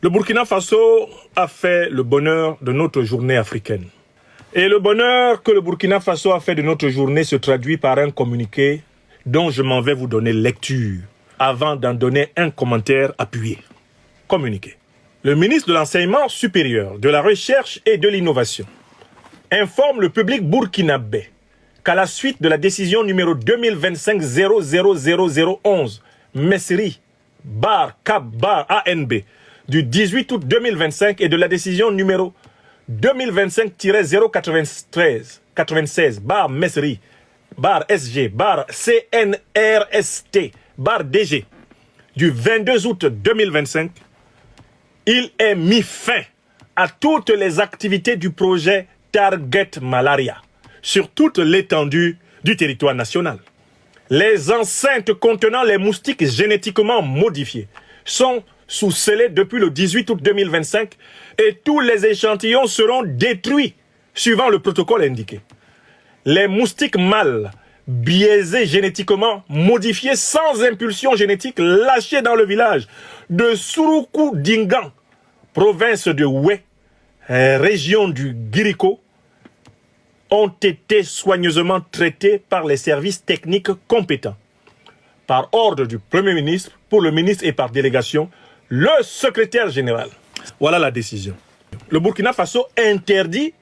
Le Burkina Faso a fait le bonheur de notre journée africaine. Et le bonheur que le Burkina Faso a fait de notre journée se traduit par un communiqué dont je m'en vais vous donner lecture avant d'en donner un commentaire appuyé. Communiqué. Le ministre de l'Enseignement supérieur, de la Recherche et de l'Innovation informe le public burkinabé qu'à la suite de la décision numéro 2025-000011, Messeri, Cap, ANB, du 18 août 2025 et de la décision numéro 2025-096, Messeri, SG, CNRST, DG, du 22 août 2025, il est mis fin à toutes les activités du projet Target Malaria sur toute l'étendue du territoire national. Les enceintes contenant les moustiques génétiquement modifiés sont sous scellés depuis le 18 août 2025 et tous les échantillons seront détruits suivant le protocole indiqué. Les moustiques mâles biaisés génétiquement modifiés sans impulsion génétique lâchés dans le village de Suruku Dingan, province de Oué, région du Guiriko, ont été soigneusement traités par les services techniques compétents. Par ordre du Premier ministre, pour le ministre et par délégation, le secrétaire général. Voilà la décision. Le Burkina Faso interdit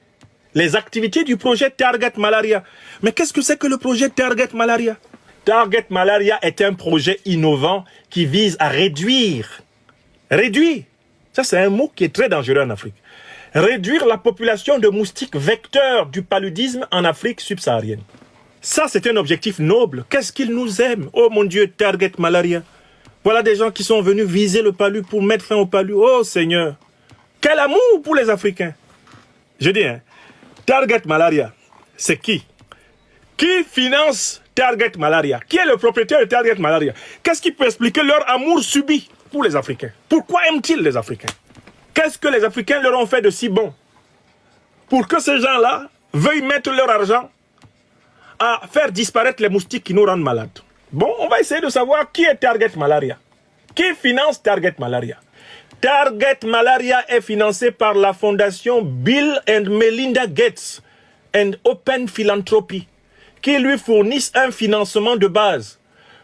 les activités du projet Target Malaria. Mais qu'est-ce que c'est que le projet Target Malaria? Target Malaria est un projet innovant qui vise à réduire, ça c'est un mot qui est très dangereux en Afrique, réduire la population de moustiques vecteurs du paludisme en Afrique subsaharienne. Ça c'est un objectif noble. Qu'est-ce qu'ils nous aiment? Oh mon Dieu, Target Malaria. Voilà des gens qui sont venus viser le palu pour mettre fin au palu. Oh Seigneur, quel amour pour les Africains. Je dis, Target Malaria, c'est qui? Qui finance Target Malaria? Qui est le propriétaire de Target Malaria? Qu'est-ce qui peut expliquer leur amour subi pour les Africains? Pourquoi aiment-ils les Africains? Qu'est-ce que les Africains leur ont fait de si bon pour que ces gens-là veuillent mettre leur argent à faire disparaître les moustiques qui nous rendent malades? Bon, on va essayer de savoir qui est Target Malaria. Qui finance Target Malaria? Target Malaria est financé par la fondation Bill and Melinda Gates and Open Philanthropy, qui lui fournissent un financement de base.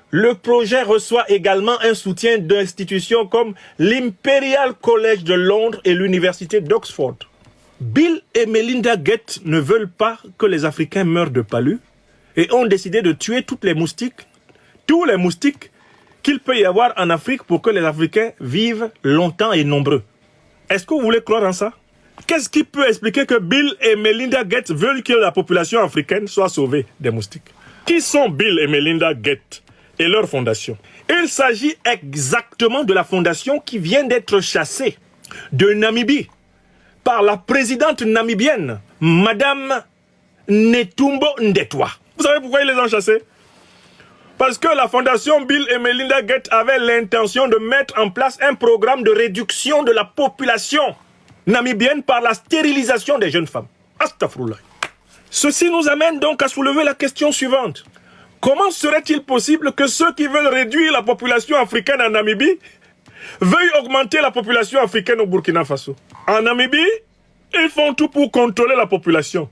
Le projet reçoit également un soutien d'institutions comme l'Imperial College de Londres et l'Université d'Oxford. Bill et Melinda Gates ne veulent pas que les Africains meurent de palu et ont décidé de tuer tous les moustiques qu'il peut y avoir en Afrique pour que les Africains vivent longtemps et nombreux. Est-ce que vous voulez croire en ça? Qu'est-ce qui peut expliquer que Bill et Melinda Gates veulent que la population africaine soit sauvée des moustiques? Qui sont Bill et Melinda Gates et leur fondation? Il s'agit exactement de la fondation qui vient d'être chassée de Namibie par la présidente namibienne, Madame Netumbo Ndetwa. Vous savez pourquoi ils les ont chassés? Parce que la fondation Bill et Melinda Gates avait l'intention de mettre en place un programme de réduction de la population namibienne par la stérilisation des jeunes femmes. Astaghfirullah. Ceci nous amène donc à soulever la question suivante. Comment serait-il possible que ceux qui veulent réduire la population africaine en Namibie veuillent augmenter la population africaine au Burkina Faso? En Namibie, ils font tout pour contrôler la population.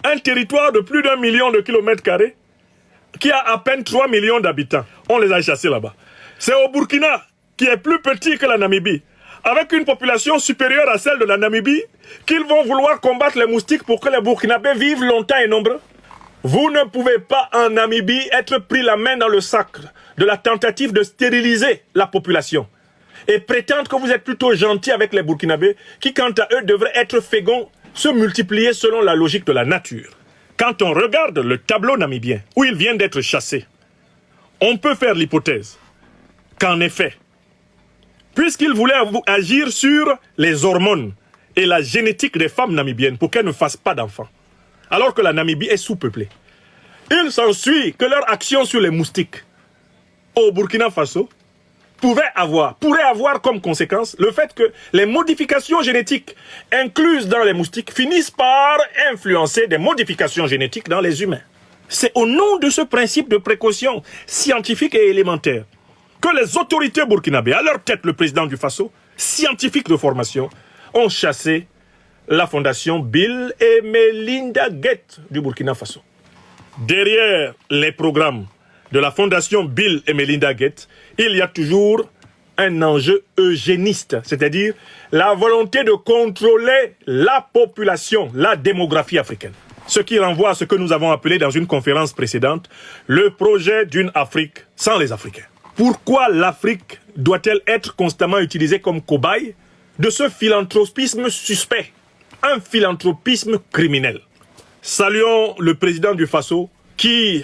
Un territoire de plus d'1 million de kilomètres carrés qui a à peine 3 millions d'habitants. On les a chassés là-bas. C'est au Burkina, qui est plus petit que la Namibie, avec une population supérieure à celle de la Namibie, qu'ils vont vouloir combattre les moustiques pour que les Burkinabés vivent longtemps et nombreux. Vous ne pouvez pas en Namibie être pris la main dans le sac de la tentative de stériliser la population et prétendre que vous êtes plutôt gentil avec les Burkinabés qui, quant à eux, devraient être féconds, se multiplier selon la logique de la nature. Quand on regarde le tableau namibien, où il vient d'être chassé, on peut faire l'hypothèse qu'en effet, puisqu'il voulait agir sur les hormones et la génétique des femmes namibiennes pour qu'elles ne fassent pas d'enfants, alors que la Namibie est sous-peuplée, il s'ensuit que leur action sur les moustiques au Burkina Faso pourrait avoir comme conséquence le fait que les modifications génétiques incluses dans les moustiques finissent par influencer des modifications génétiques dans les humains. C'est au nom de ce principe de précaution scientifique et élémentaire que les autorités burkinabées, à leur tête le président du Faso, scientifiques de formation ont chassé la fondation Bill et Melinda Gates du Burkina Faso. Derrière les programmes de la fondation Bill et Melinda Gates, il y a toujours un enjeu eugéniste, c'est-à-dire la volonté de contrôler la population, la démographie africaine. Ce qui renvoie à ce que nous avons appelé dans une conférence précédente le projet d'une Afrique sans les Africains. Pourquoi l'Afrique doit-elle être constamment utilisée comme cobaye de ce philanthropisme suspect, un philanthropisme criminel? Saluons le président du Faso qui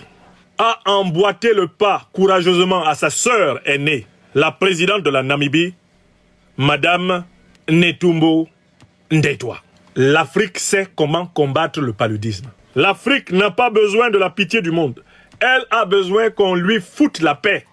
a emboîté le pas courageusement à sa sœur aînée, la présidente de la Namibie, Madame Netumbo Ndeitwa. L'Afrique sait comment combattre le paludisme. L'Afrique n'a pas besoin de la pitié du monde. Elle a besoin qu'on lui foute la paix.